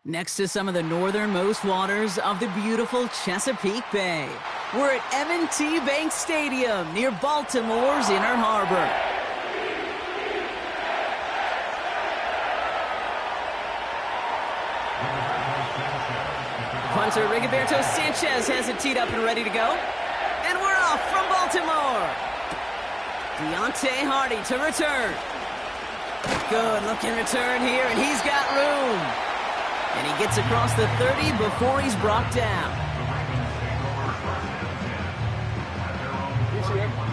Next to some of the northernmost waters of the beautiful Chesapeake Bay, we're at M&T Bank Stadium near Baltimore's Inner Harbor. Punter Rigoberto Sanchez has it teed up and ready to go. And we're off from Baltimore. Deontay Hardy to return. Good looking return here, and he's got room. And he gets across the 30 before he's brought down.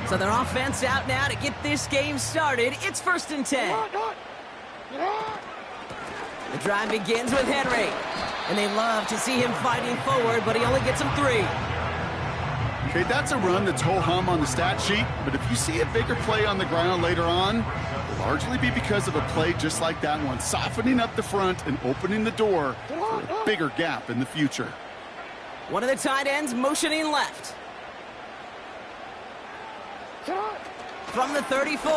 So their offense out now to get this game started. It's 1st and 10. The drive begins with Henry. And they love to see him fighting forward, but he only gets him 3. Okay, that's a run that's ho-hum on the stat sheet, but if you see a bigger play on the ground later on, it'll largely be because of a play just like that one, softening up the front and opening the door for a bigger gap in the future. One of the tight ends motioning left. From the 34.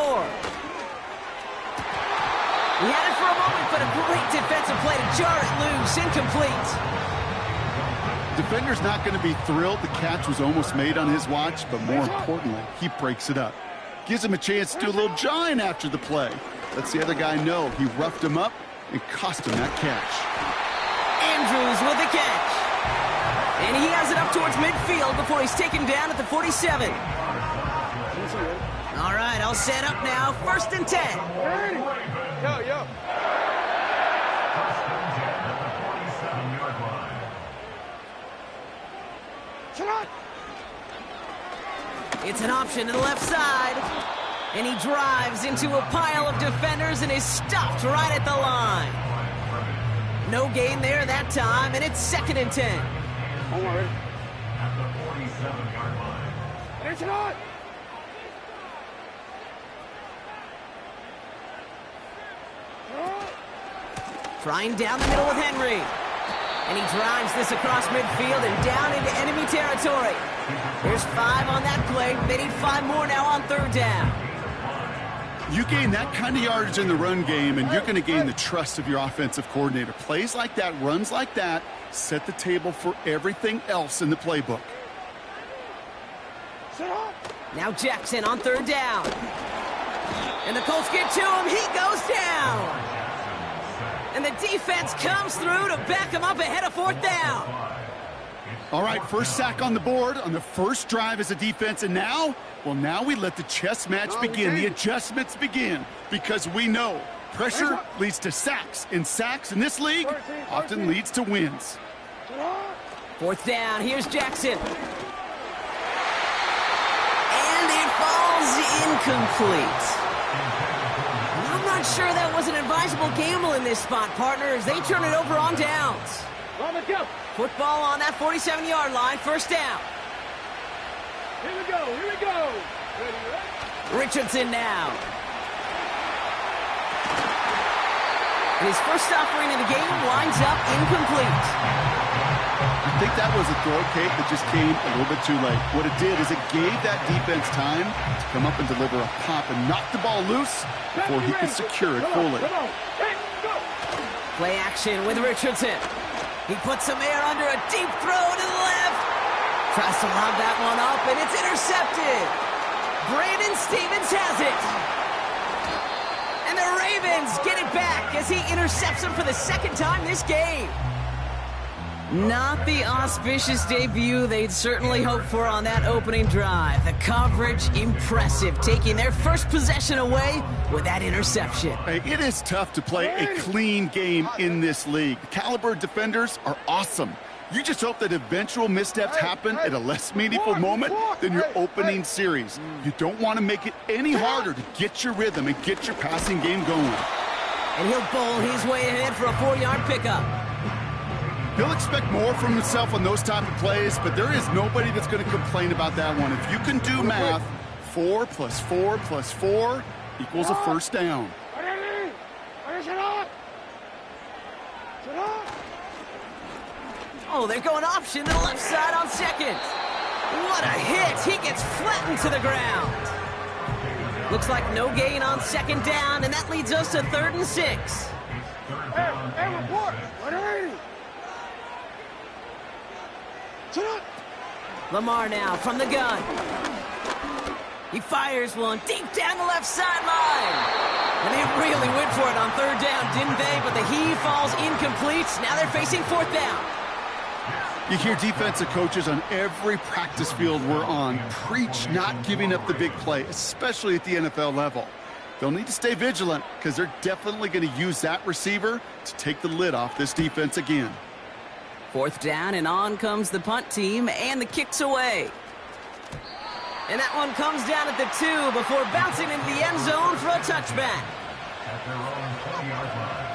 He had it for a moment, but a great defensive play to jar it loose, incomplete. Defender's not going to be thrilled the catch was almost made on his watch, but more importantly, he breaks it up. Gives him a chance to do a little jawing after the play. Lets the other guy know he roughed him up and cost him that catch. Andrews with the catch. And he has it up towards midfield before he's taken down at the 47. All right, all set up now. 1st and 10. Yo. It's an option to the left side. And he drives into a pile of defenders and is stopped right at the line. No gain there that time, and it's 2nd and 10. Already. At the 47-yard line. It's not. Trying down the middle with Henry. And he drives this across midfield and down into enemy territory. There's 5 on that play. They need 5 more now on 3rd down. You gain that kind of yardage in the run game, and you're going to gain the trust of your offensive coordinator. Plays like that, runs like that, set the table for everything else in the playbook. Now Jackson on 3rd down. And the Colts get to him. He goes down. And the defense comes through to back him up ahead of 4th down. All right, first sack on the board on the first drive as a defense, and now we let the chess match begin. The adjustments begin, because we know pressure leads to sacks, and sacks in this league often leads to wins. 4th down, here's Jackson. And it falls incomplete. I'm not sure that was an advisable gamble in this spot, partner, as they turn it over on downs. Football on that 47-yard line, 1st down. Here we go. Ready? Richardson now. And his first offering in the game winds up incomplete. I think that was a throw, Kate, that just came a little bit too late. What it did is it gave that defense time to come up and deliver a pop and knock the ball loose before he could secure it fully. Play action with Richardson. He puts some air under a deep throw to the left. Tries to lob that one up, and it's intercepted. Brandon Stevens has it. And the Ravens get it back as he intercepts him for the 2nd time this game. Not the auspicious debut they'd certainly hoped for on that opening drive. The coverage, impressive, taking their first possession away with that interception. Hey, it is tough to play a clean game in this league. The caliber defenders are awesome. You just hope that eventual missteps happen at a less meaningful moment than your opening series. You don't want to make it any harder to get your rhythm and get your passing game going. And he'll bowl his way ahead for a 4-yard pickup. He'll expect more from himself on those type of plays, but there is nobody that's going to complain about that one. If you can do math, 4 + 4 + 4 equals a 1st down. Oh, they're going option to the left side on 2nd. What a hit. He gets flattened to the ground. Looks like no gain on 2nd down, and that leads us to 3rd and 6. Third down and report. 6. Lamar now from the gun. He fires one deep down the left sideline. And they really went for it on third down, didn't they? But the heave falls incomplete. Now they're facing fourth down. You hear defensive coaches on every practice field we're on preach not giving up the big play, especially at the NFL level. They'll need to stay vigilant because they're definitely going to use that receiver to take the lid off this defense again. Fourth down, and on comes the punt team, and the kick's away. And that one comes down at the 2 before bouncing into the end zone for a touchback. At their own 20-yard line.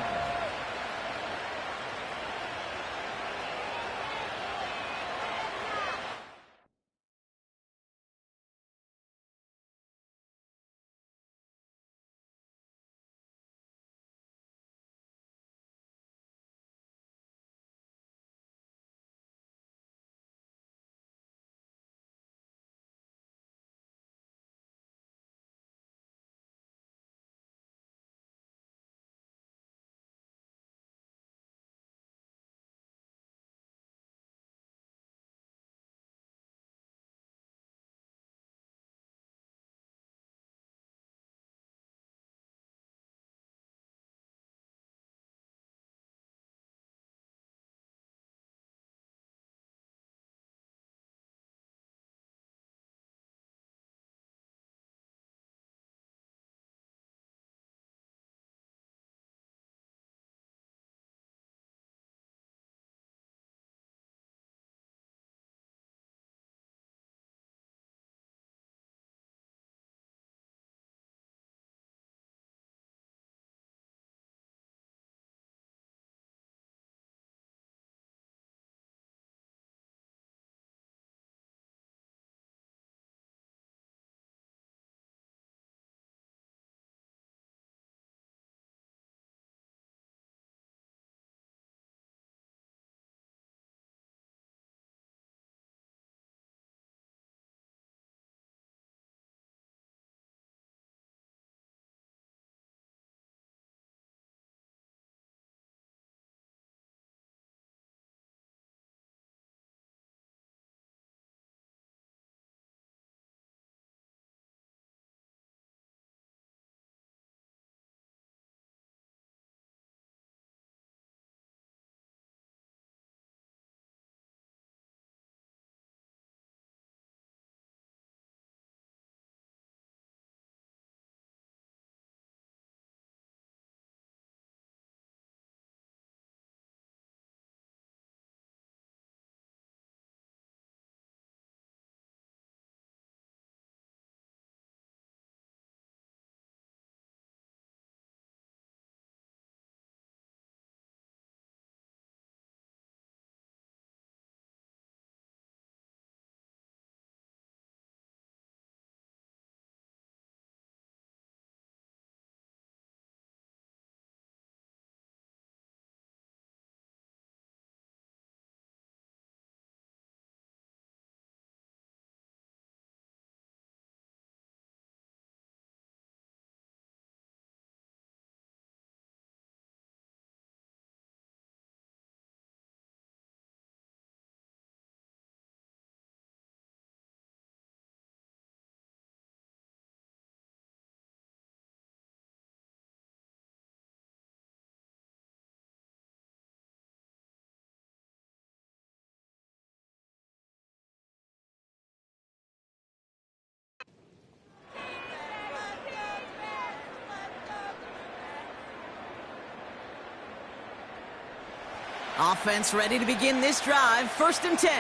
Offense ready to begin this drive. 1st and 10.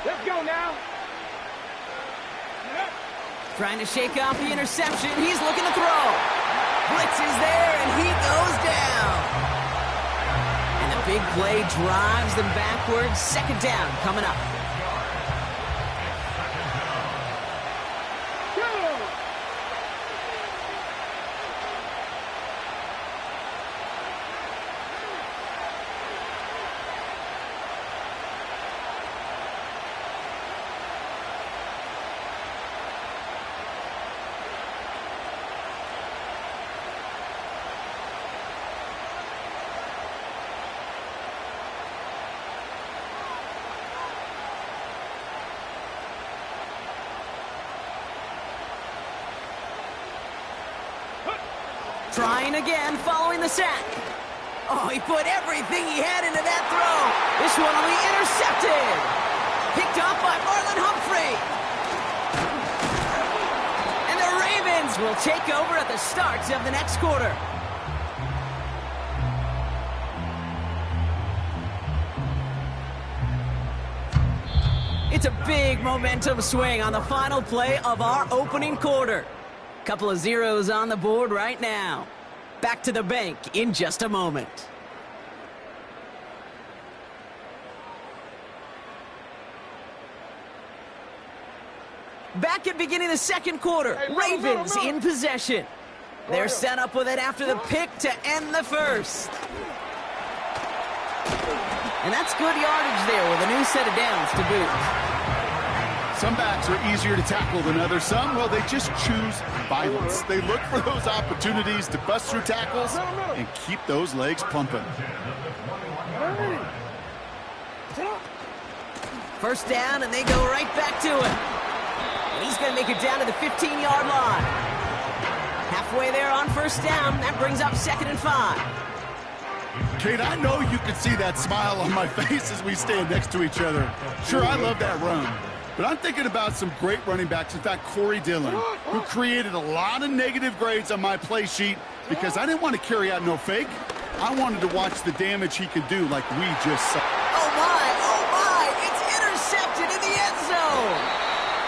Let's go now. Trying to shake off the interception. He's looking to throw. Blitz is there, and he goes down. And the big play drives them backwards. 2nd down coming up. Trying again following the sack. Oh, he put everything he had into that throw. This one will be intercepted. Picked off by Marlon Humphrey. And the Ravens will take over at the start of the next quarter. It's a big momentum swing on the final play of our opening quarter. Couple of zeros on the board right now. Back to the bank in just a moment. Back at beginning of the second quarter, Ravens in possession. They're set up with it after the pick to end the first. And that's good yardage there with a new set of downs to boot. Some backs are easier to tackle than others. Some, well, they just choose violence. They look for those opportunities to bust through tackles and keep those legs pumping. First down, and they go right back to it. And he's going to make it down to the 15-yard line. Halfway there on first down. That brings up 2nd and 5. Kate, I know you can see that smile on my face as we stand next to each other. Sure, I love that run. But I'm thinking about some great running backs. In fact, Corey Dillon, who created a lot of negative grades on my play sheet because I didn't want to carry out no fake. I wanted to watch the damage he could do like we just saw. Oh, my, it's intercepted in the end zone.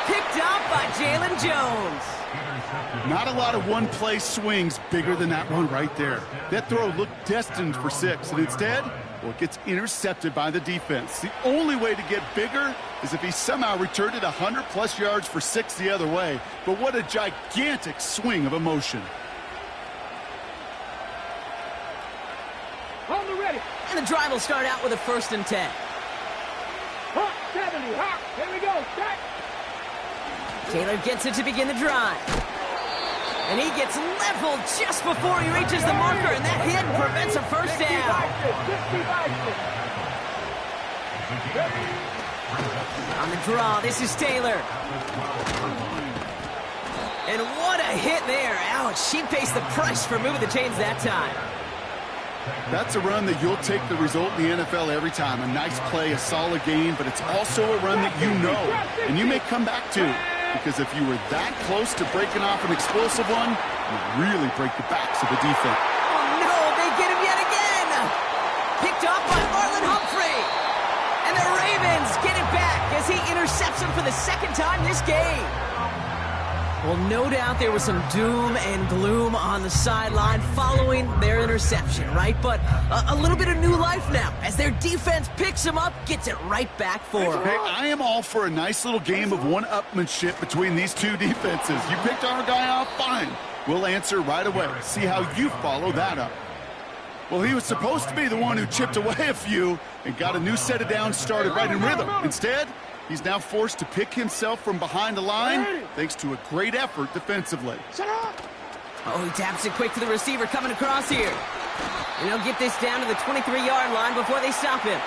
Picked up by Jalen Jones. Not a lot of one-play swings bigger than that one right there. That throw looked destined for 6, and instead, well, it gets intercepted by the defense. The only way to get bigger is if he somehow returned it 100-plus yards for 6 the other way. But what a gigantic swing of emotion. Hold the ready. And the drive will start out with a 1st and 10. Hot 70. Hot. Here we go. Back. Taylor gets it to begin the drive. And he gets leveled just before he reaches the marker, and that hit prevents a first down. On the draw, this is Taylor. And what a hit there. Ouch, she pays the price for moving the chains that time. That's a run that you'll take the result in the NFL every time. A nice play, a solid game, but it's also a run that you know, and you may come back to. Because if you were that close to breaking off an explosive one, you'd really break the backs of the defense. Oh, no, they get him yet again. Picked off by Marlon Humphrey. And the Ravens get it back as he intercepts him for the 2nd time this game. Well, no doubt there was some doom and gloom on the sideline following their interception, right? But a little bit of new life now as their defense picks him up, gets it right back for him. Hey, I am all for a nice little game of one-upmanship between these two defenses. You picked our guy off, fine. We'll answer right away. See how you follow that up. Well, he was supposed to be the one who chipped away a few and got a new set of downs started right in rhythm. Instead, he's now forced to pick himself from behind the line thanks to a great effort defensively. Oh, he taps it quick to the receiver coming across here. And he'll get this down to the 23-yard line before they stop him.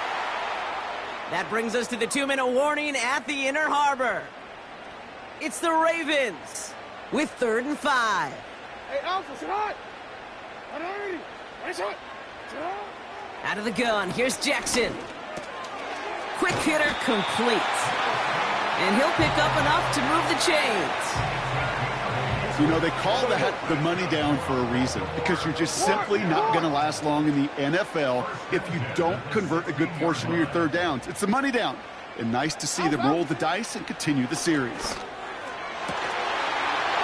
That brings us to the 2-minute warning at the Inner Harbor. It's the Ravens with 3rd and 5. Hey, Alpha, sit hot. Out of the gun, here's Jackson. Quick hitter complete. And he'll pick up enough to move the chains. You know, they call that the money down for a reason, because you're just simply not going to last long in the NFL if you don't convert a good portion of your 3rd downs. It's the money down. And nice to see them roll the dice and continue the series.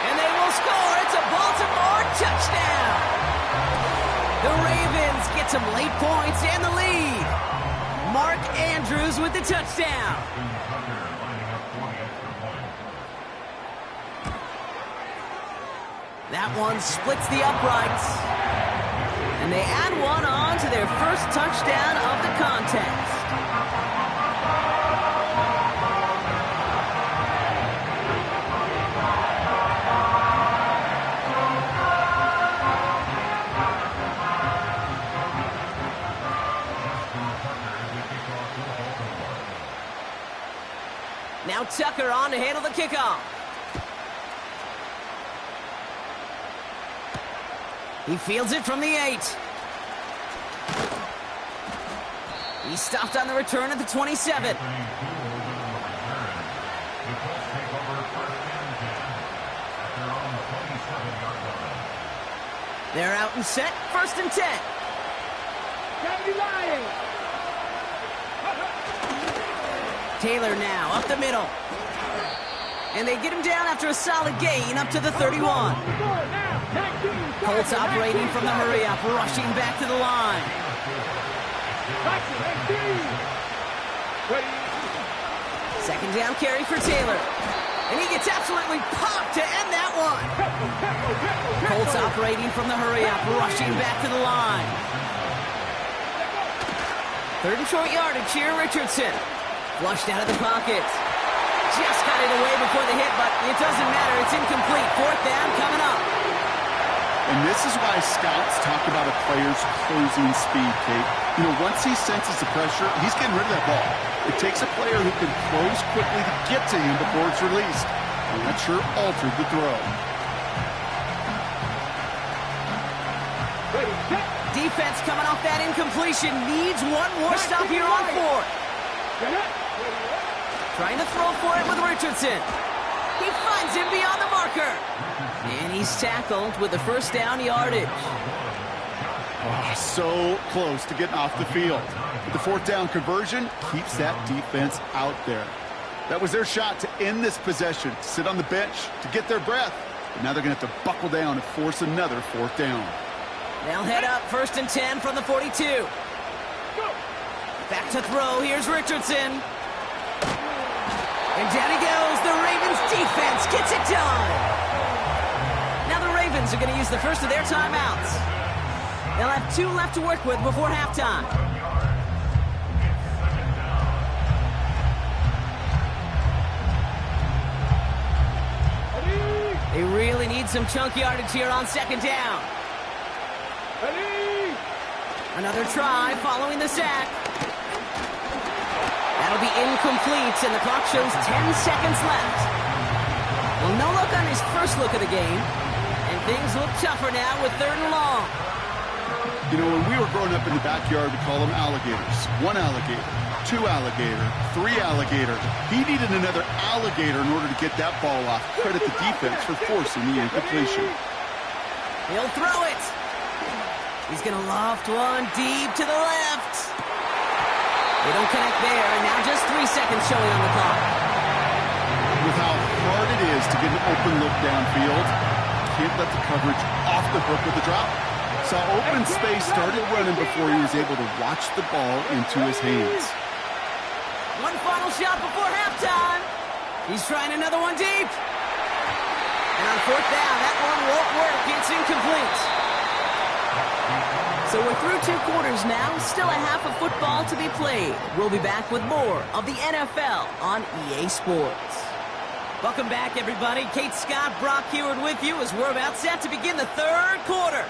And they will score. It's a Baltimore touchdown. The Ravens get some late points and the lead. Mark Andrews with the touchdown. That one splits the uprights. And they add one on to their first touchdown of the contest. Now Tucker on to handle the kickoff. He fields it from the 8. He's stopped on the return at the 27. They're out and set, 1st and 10. Taylor now up the middle. And they get him down after a solid gain up to the 31. Colts operating from the hurry-up, rushing back to the line. Second down carry for Taylor. And he gets absolutely popped to end that one. Colts operating from the hurry-up, rushing back to the line. 3rd and short yardage here, Richardson. Flushed out of the pocket. Just got it away before the hit, but it doesn't matter. It's incomplete. 4th down coming up. And this is why scouts talk about a player's closing speed, Kate. You know, once he senses the pressure, he's getting rid of that ball. It takes a player who can close quickly to get to him before it's released. And that sure altered the throw. Defense coming off that incompletion. Needs one more stop here on 4th. Trying to throw for it with Richardson. He finds him beyond the marker. And he's tackled with the 1st down yardage. Oh, so close to getting off the field. But the 4th down conversion keeps that defense out there. That was their shot to end this possession, to sit on the bench, to get their breath. But now they're going to have to buckle down and force another 4th down. They'll head up 1st and 10 from the 42. Back to throw. Here's Richardson. And down he goes. The Ravens defense gets it done. Now the Ravens are going to use the first of their timeouts. They'll have 2 left to work with before halftime. They really need some chunk yardage here on 2nd down. Another try following the sack. That'll be incomplete, and the clock shows 10 seconds left. Well, no look on his first look of the game, and things look tougher now with 3rd and long. You know, when we were growing up in the backyard, we call them alligators. 1 alligator, 2 alligator, 3 alligator. He needed another alligator in order to get that ball off. Credit the defense for forcing the incompletion. He'll throw it. He's going to loft one deep to the left. They don't connect there, and now just 3 seconds showing on the clock. With how hard it is to get an open look downfield, can't let the coverage off the hook with the drop. Saw open space, started running before he was able to watch the ball into his hands. One final shot before halftime. He's trying another one deep. And on 4th down, that one won't work. It's incomplete. So we're through 2 quarters now. Still a half of football to be played. We'll be back with more of the NFL on EA Sports. Welcome back, everybody. Kate Scott, Brock Heward with you as we're about set to begin the 3rd quarter.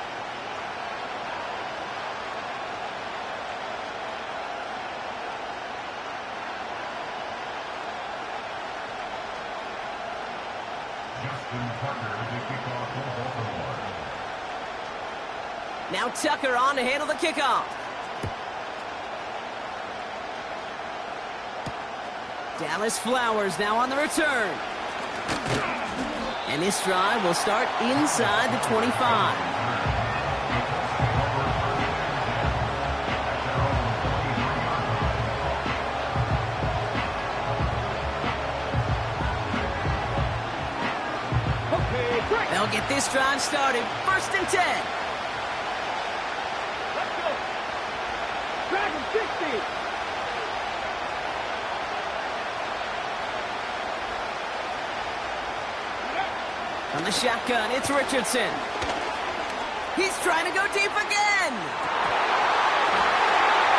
Now Tucker on to handle the kickoff. Dallas Flowers now on the return. And this drive will start inside the 25. They'll get this drive started. 1st and 10. On the shotgun, it's Richardson. He's trying to go deep again.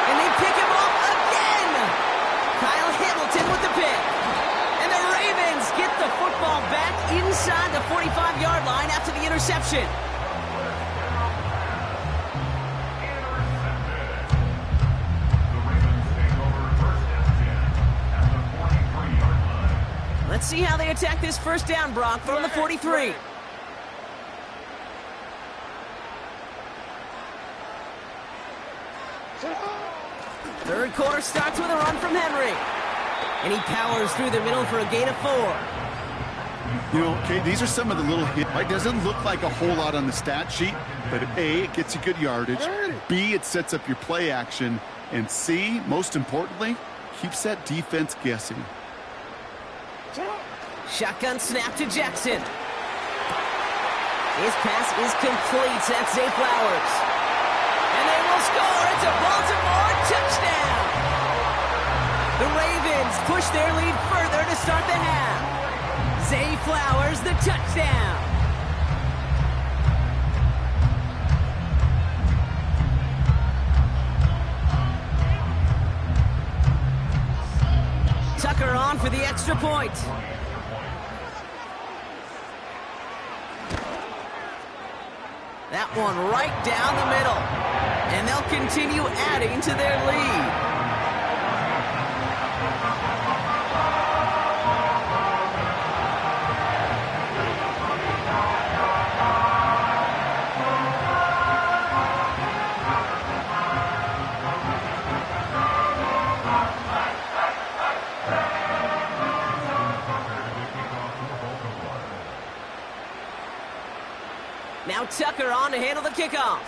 And they pick him off again. Kyle Hamilton with the pick. And the Ravens get the football back inside the 45-yard line after the interception. Let's see how they attack this 1st down, Brock, from the 43. Third quarter starts with a run from Henry. And he powers through the middle for a gain of 4. You know, okay, these are some of the little hits. It doesn't look like a whole lot on the stat sheet, but A, it gets you good yardage. B, it sets up your play action. And C, most importantly, keeps that defense guessing. Shotgun snap to Jackson. His pass is complete. That's Zay Flowers. And they will score. It's a Baltimore touchdown. The Ravens push their lead further to start the half. Zay Flowers, the touchdown. Tucker on for the extra point. That one right down the middle. And they'll continue adding to their lead. Now Tucker on to handle the kickoff.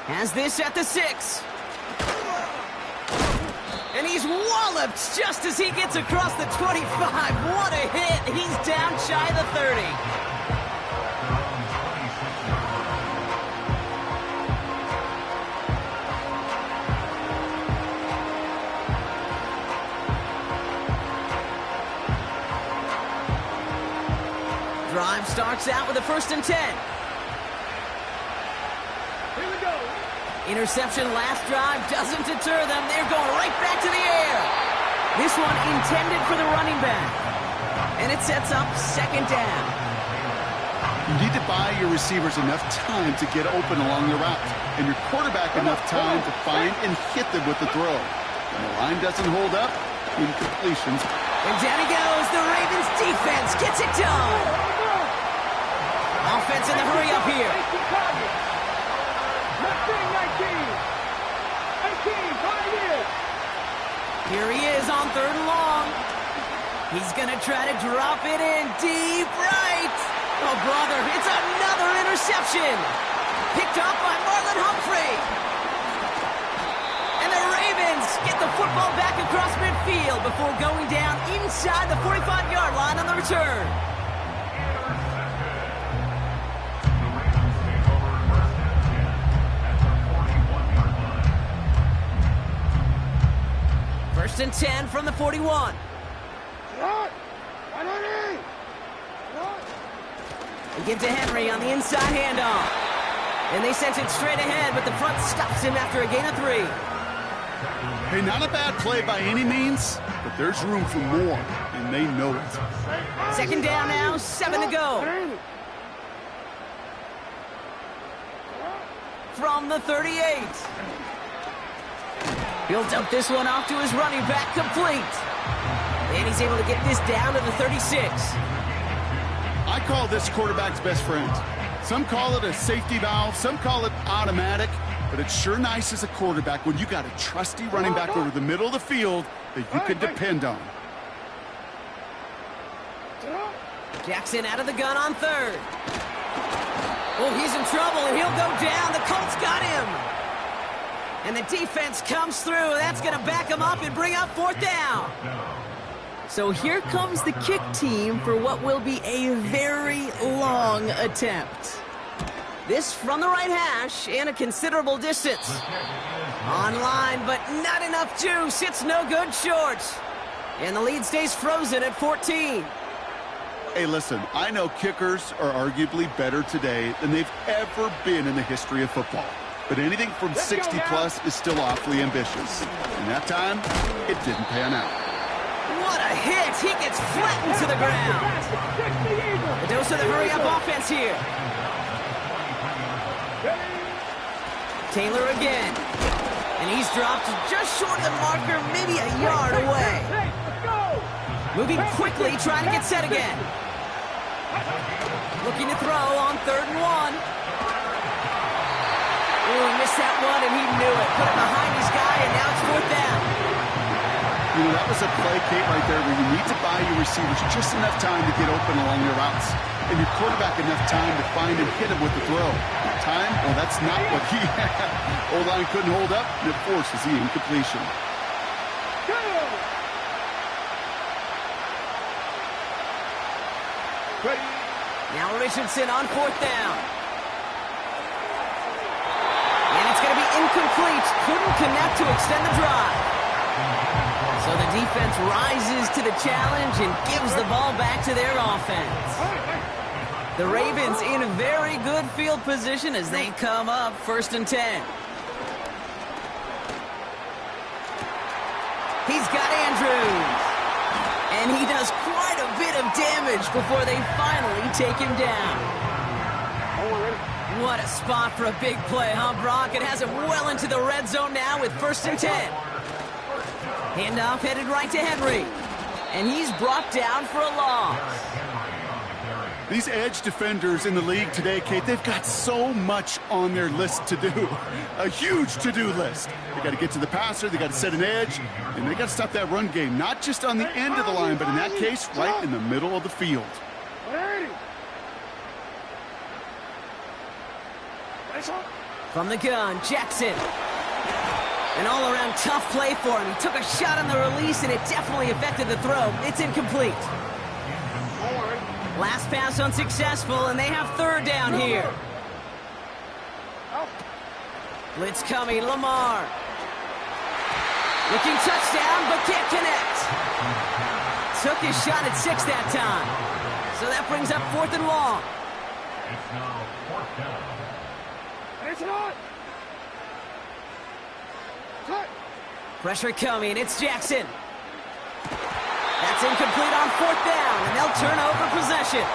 Has this at the 6. And he's walloped just as he gets across the 25. What a hit. He's down shy of the 30. Drive starts out with a 1st and 10. Here we go. Interception last drive doesn't deter them. They're going right back to the air. This one intended for the running back. And it sets up 2nd down. You need to buy your receivers enough time to get open along the route, and your quarterback enough time to find and hit them with the throw. When the line doesn't hold up, incompletions. And down he goes. The Ravens defense gets it done. Offense in the hurry up here. 19, 19, 5 years. Here he is on 3rd and long. He's going to try to drop it in deep right. Oh, brother, it's another interception. Picked off by Marlon Humphrey. And the Ravens get the football back across midfield before going down inside the 45-yard line on the return. First and 10 from the 41. They give to Henry on the inside handoff. And they sent it straight ahead, but the front stops him after a gain of 3. Hey, not a bad play by any means, but there's room for more, and they know it. 2nd down now, 7 to go. From the 38. He'll dump this one off to his running back, complete. And he's able to get this down to the 36. I call this quarterback's best friend. Some call it a safety valve, some call it automatic, but it's sure nice as a quarterback when you got a trusty running back over the middle of the field that you can depend on. Jackson out of the gun on 3rd. Oh, he's in trouble, and he'll go down. The Colts got him. And the defense comes through. That's going to back him up and bring up 4th down. So here comes the kick team for what will be a very long attempt. This from the right hash and a considerable distance. On line, but not enough juice. It's no good short. And the lead stays frozen at 14. Hey, listen, I know kickers are arguably better today than they've ever been in the history of football. But anything from 60-plus is still awfully ambitious. And that time, it didn't pan out. What a hit! He gets flattened to the ground. A dose of the hurry-up offense here. Taylor again. And he's dropped just short of the marker, maybe a yard away. Moving quickly, trying to get set again. Looking to throw on 3rd and 1. Ooh, he missed that one, and he knew it. Put it behind his guy, and now it's 4th down. You know, that was a play, Kate, right there where you need to buy your receivers just enough time to get open along their routes. And your quarterback enough time to find and hit him with the throw. Time? Well, that's not what he had. O-line couldn't hold up, and it forces the incompletion. Go! Ready. Now Richardson on 4th down. And it's going to be incomplete. Couldn't connect to extend the drive. So the defense rises to the challenge and gives the ball back to their offense. The Ravens in very good field position as they come up 1st and 10. He's got Andrews. And he does quite a bit of damage before they finally take him down. What a spot for a big play, huh, Brock? It has him well into the red zone now with 1st and 10. Handoff headed right to Henry. And he's brought down for a loss. These edge defenders in the league today, Kate, they've got so much on their list to do. A huge to-do list. They got to get to the passer, they got to set an edge, and they got to stop that run game, not just on the end of the line, but in that case, right in the middle of the field. From the gun, Jackson. An all-around tough play for him. He took a shot on the release, and it definitely affected the throw. It's incomplete. Last pass unsuccessful, and they have 3rd down here. Blitz coming, Lamar. Looking touchdown, but can't connect. Took his shot at 6 that time. So that brings up 4th and long. It's now 4th down. Pressure coming, it's Jackson. That's incomplete on 4th down, and they'll turn over possession.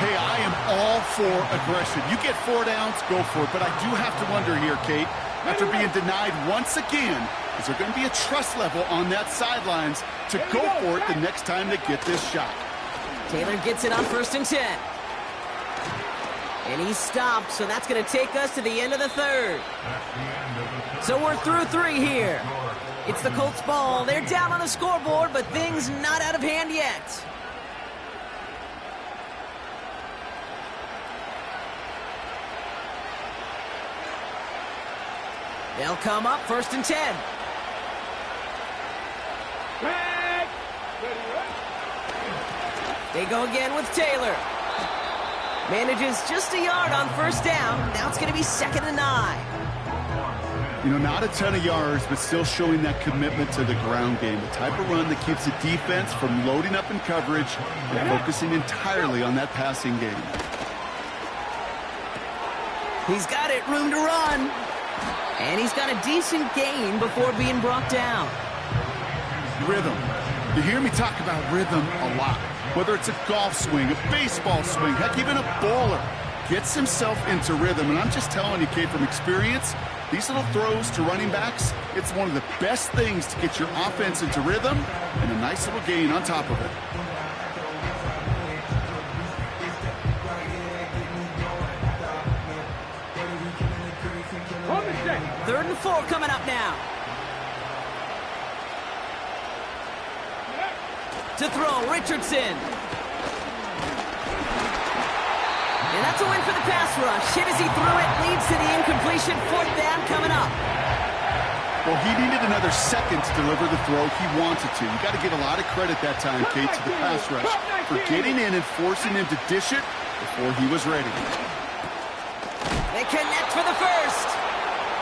Hey, I am all for aggression. You get 4 downs, go for it. But I do have to wonder here, Kate, after being denied once again, is there going to be a trust level on that sidelines to go for it the next time they get this shot? Taylor gets it on 1st and 10. And he's stopped, so that's going to take us to the end of the 3rd. So we're through 3 here. It's the Colts ball. They're down on the scoreboard, but things not out of hand yet. They'll come up 1st and 10. They go again with Taylor. Manages just a yard on 1st down. Now it's going to be 2nd and 9. You know, not a ton of yards, but still showing that commitment to the ground game. The type of run that keeps the defense from loading up in coverage and focusing entirely on that passing game. He's got it, room to run. And he's got a decent gain before being brought down. Rhythm. You hear me talk about rhythm a lot. Whether it's a golf swing, a baseball swing, heck, even a bowler gets himself into rhythm. And I'm just telling you, Kate, from experience, these little throws to running backs, it's one of the best things to get your offense into rhythm and a nice little gain on top of it. Third and 4 coming up now. To throw, Richardson. And that's a win for the pass rush. Hit as he threw it, leads to the incompletion. 4th down coming up. Well, he needed another second to deliver the throw he wanted to. You got to give a lot of credit that time, Kate, to the pass rush for getting in and forcing him to dish it before he was ready. They connect for the first.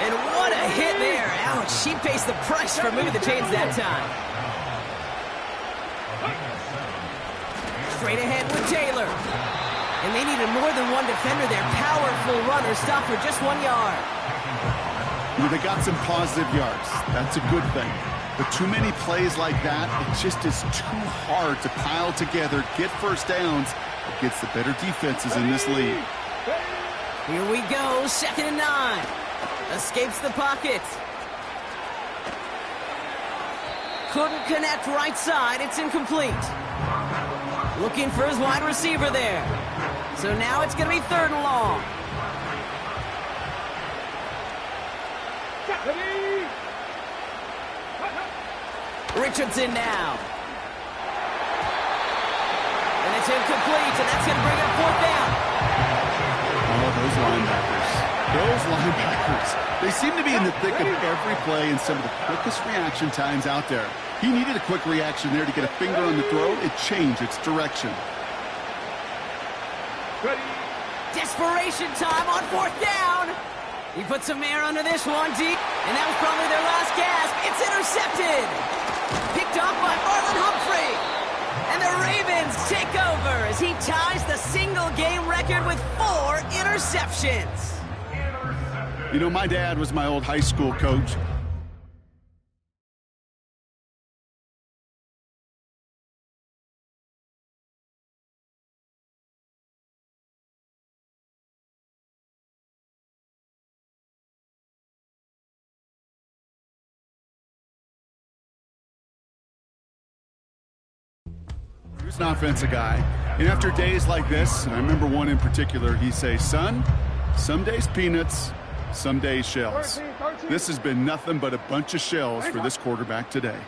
And what a hit there. Ouch, she pays the price for moving the chains that time. Straight ahead with Taylor. And they needed more than one defender there. Powerful runner, stopped for just 1 yard. They got some positive yards. That's a good thing. But too many plays like that, it just is too hard to pile together, get first downs against the better defenses in this league. Here we go, 2nd and 9. Escapes the pocket. Couldn't connect right side. It's incomplete. Looking for his wide receiver there. So now it's going to be 3rd and long. Ready. Richardson now. And it's incomplete, and that's going to bring up fourth down. Oh, those linebackers. Those linebackers. They seem to be in the thick of every play and some of the quickest reaction times out there. He needed a quick reaction there to get a finger on the throw. It changed its direction. Ready. Desperation time on fourth down. He put some air under this one deep, and that was probably their last gasp. It's intercepted. Picked off by Marlon Humphrey. And the Ravens take over as he ties the single-game record with 4 interceptions. You know, my dad was my old high school coach. He was an offensive guy. And after days like this, and I remember one in particular, he'd say, son, some days peanuts, some days shells. This has been nothing but a bunch of shells for this quarterback today.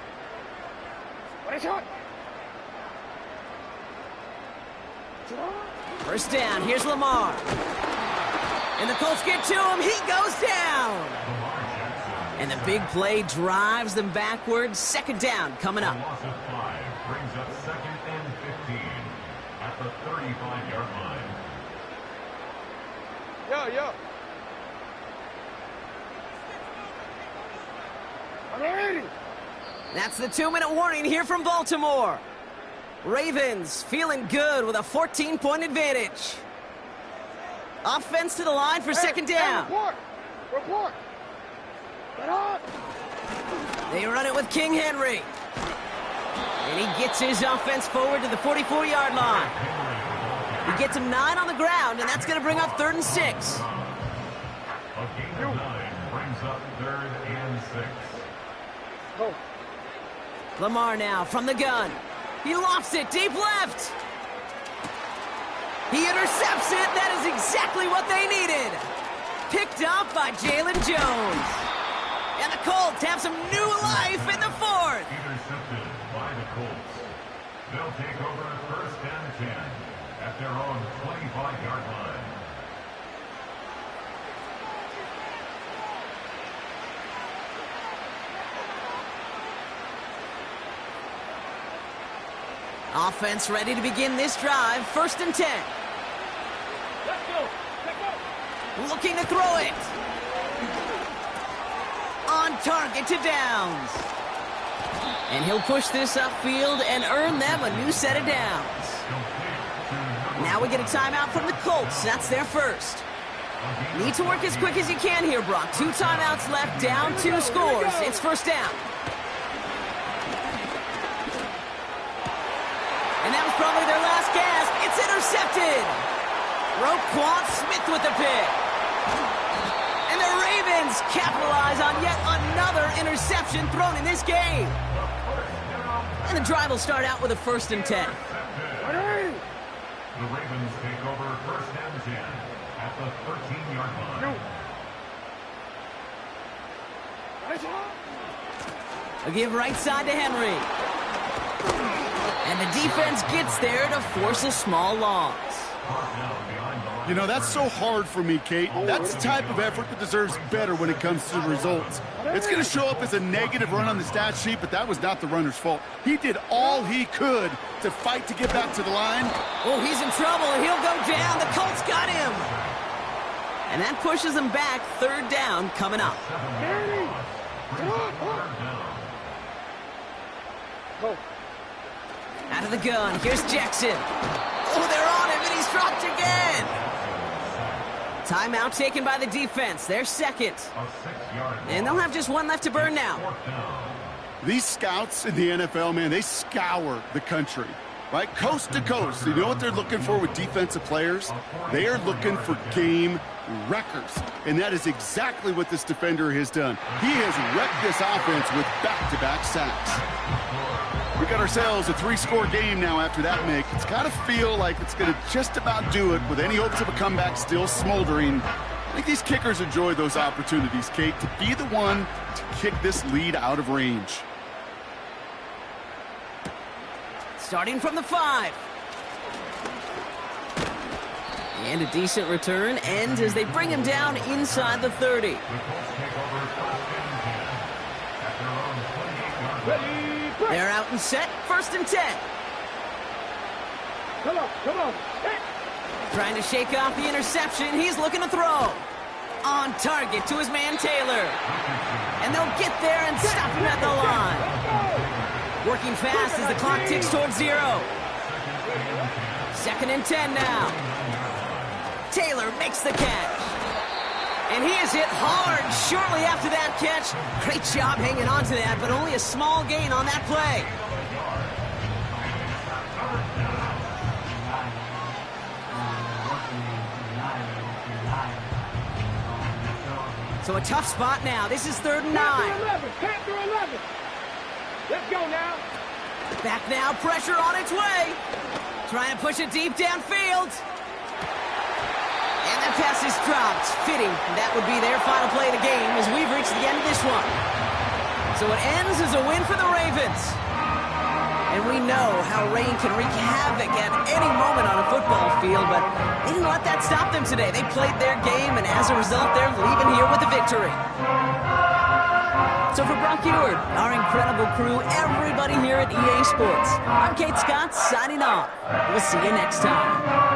First down, here's Lamar. And the Colts get to him, he goes down. And the big play drives them backwards. Second down coming up. Loss of 5 brings up 2nd and 15 at the 35-yard line. Yo. Ready. That's the 2-minute warning here from Baltimore. Ravens feeling good with a 14-point advantage. Offense to the line for second down. Report. Get on. They run it with King Henry. And he gets his offense forward to the 44-yard line. He gets him 9 on the ground, and that's going to bring up 3rd and 6. A gain of 9 brings up 3rd and 6. Go. Lamar now from the gun. He lofts it deep left. He intercepts it. That is exactly what they needed. Picked up by Jalen Jones. And the Colts have some new life in the 4th. Intercepted by the Colts. They'll take over 1st and 10 at their own 25-yard line. Offense ready to begin this drive. 1st and 10. Let's go. Looking to throw it. On target to Downs. And he'll push this upfield and earn them a new set of downs. Now we get a timeout from the Colts. That's their first. Need to work as quick as you can here, Brock. 2 timeouts left, down 2 scores. It's 1st down. And that was probably their last gasp. It's intercepted. Roquan Smith with the pick. And the Ravens capitalize on yet another interception thrown in this game. And the drive will start out with a 1st and 10. The Ravens take over 1st and 10 at the 13-yard line. A give right side to Henry. And the defense gets there to force a small loss. You know, that's so hard for me, Kate. That's the type of effort that deserves better when it comes to the results. It's going to show up as a negative run on the stat sheet, but that was not the runner's fault. He did all he could to fight to get back to the line. Oh, he's in trouble, and he'll go down. The Colts got him. And that pushes him back. 3rd down coming up. Go. Out of the gun, here's Jackson. Oh, they're on him, and he's dropped again. Timeout taken by the defense. They're second. And they'll have just 1 left to burn now. These scouts in the NFL, man, they scour the country, right? Coast to coast. You know what they're looking for with defensive players? They are looking for game wreckers. And that is exactly what this defender has done. He has wrecked this offense with back-to-back sacks. We got ourselves a 3-score game now after that make. It's got to feel like it's going to just about do it with any hopes of a comeback still smoldering. I think these kickers enjoy those opportunities, Kate, to be the one to kick this lead out of range. Starting from the 5. And a decent return ends as they bring him down inside the 30. The Colts take over first and 10 at their own 28-yard line. They're out and set, 1st and 10. Come on. Hey. Trying to shake off the interception. He's looking to throw. On target to his man Taylor. And they'll get there and stop him at the line. Working fast as the clock ticks towards 0. 2nd and 10 now. Taylor makes the catch. And he is hit hard shortly after that catch. Great job hanging on to that, but only a small gain on that play. So a tough spot now. This is 3rd and 9. Panther 11. Let's go now. Back now, pressure on its way. Trying to push it deep downfield. And that pass is dropped. Fitting. That would be their final play of the game as we've reached the end of this one. So it ends as a win for the Ravens. And we know how rain can wreak havoc at any moment on a football field, but they didn't let that stop them today. They played their game, and as a result, they're leaving here with a victory. So for Brock Eward, our incredible crew, everybody here at EA Sports, I'm Kate Scott signing off. We'll see you next time.